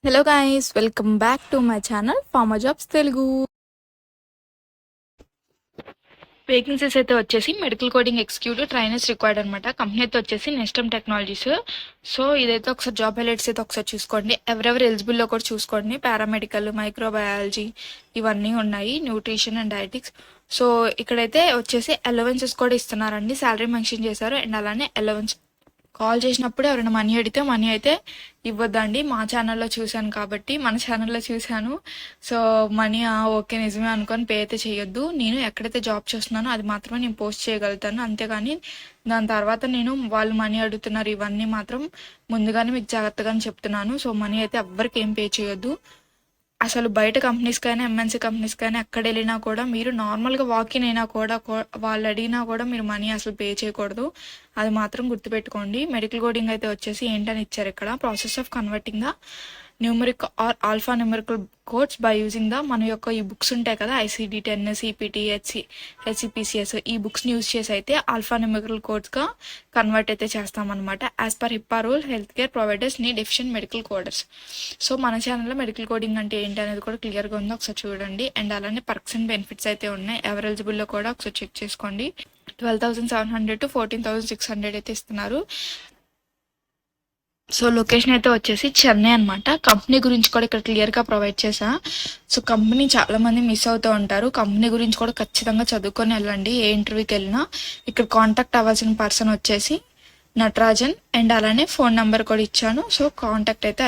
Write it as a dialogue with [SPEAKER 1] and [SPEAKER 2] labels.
[SPEAKER 1] Hello guys, welcome back to my channel former jobs Telugu. Vacancies అయితే వచ్చేసి medical coding executive trainers required అనమాట. Company అయితే వచ్చేసి Nestum technologies. So ఇదైతే ఒకసారి జాబ్ హైలైట్స్ అయితే ఒకసారి చూసుకోండి. ఎవరెవరు ఎలిజిబుల్లో కూడా చూసుకోండి. పారామెడికల్, మైక్రోబయాలజీ ఇవన్నీ ఉన్నాయి, న్యూట్రిషన్ అండ్ డైటిక్స్. సో ఇక్కడైతే వచ్చేసి అలవెన్సెస్ కూడా ఇస్తున్నారండి. శాలరీ మెన్షన్ చేశారు అండ్ అలానే అలవెన్స్. కాల్ చేసినప్పుడు ఎవరైనా మనీ అడిగితే మనీ అయితే ఇవ్వద్దండి. మా ఛానల్లో చూశాను కాబట్టి మన ఛానల్లో చూశాను. సో మనీ ఓకే నిజమే అనుకొని పే అయితే చేయొద్దు. నేను ఎక్కడైతే జాబ్ చేస్తున్నానో అది మాత్రమే నేను పోస్ట్ చేయగలుగుతాను, అంతేగాని దాని తర్వాత నేను వాళ్ళు మనీ అడుగుతున్నారు ఇవన్నీ మాత్రం ముందుగానే మీకు జాగ్రత్తగానే చెప్తున్నాను. సో మనీ అయితే ఎవ్వరికి ఏం పే చేయొద్దు. అసలు బయట కంపెనీస్కైనా ఎంఎన్సీ కంపెనీస్కైనా ఎక్కడ వెళ్ళినా కూడా మీరు నార్మల్గా వాకిన్ అయినా కూడా వాళ్ళు అడిగినా కూడా మీరు మనీ అసలు పే చేయకూడదు. అది మాత్రం గుర్తుపెట్టుకోండి. మెడికల్ కోడింగ్ అయితే వచ్చేసి ఏంటని ఇచ్చారు ఇక్కడ, process of converting the numeric or alpha numerical codes by using the మన యొక్క ఈ బుక్స్ ఉంటాయి కదా, ICD-10, CPT, HCPCS, ఈ బుక్స్ని యూజ్ చేసి అయితే ఆల్ఫా న్యూమరికల్ కోడ్స్గా కన్వర్ట్ అయితే చేస్తామన్నమాట. As per HIPAA rule health care providers need efficient medical coders. So మన ఛానల్లో మెడికల్ కోడింగ్ అంటే ఏంటి అనేది కూడా క్లియర్గా ఉందో ఒకసారి చూడండి. అండ్ అలానే పర్క్స్ అండ్ బెనిఫిట్స్ అయితే ఉన్నాయి. ఎవరు ఎలిజిబుల్లో కూడా ఒకసారి చెక్ చేసుకోండి. 12,700 to 14,600 అయితే ఇస్తున్నారు. సో లొకేషన్ అయితే వచ్చేసి చెన్నై అనమాట. కంపెనీ గురించి కూడా ఇక్కడ క్లియర్గా ప్రొవైడ్ చేశా. సో కంపెనీ చాలా మంది మిస్ అవుతూ ఉంటారు. కంపెనీ గురించి కూడా ఖచ్చితంగా చదువుకొని వెళ్ళండి ఏ ఇంటర్వ్యూకి వెళ్ళినా. ఇక్కడ కాంటాక్ట్ అవ్వాల్సిన పర్సన్ వచ్చేసి నటరాజన్ అండ్ అలానే ఫోన్ నెంబర్ కూడా ఇచ్చాను. సో కాంటాక్ట్ అయితే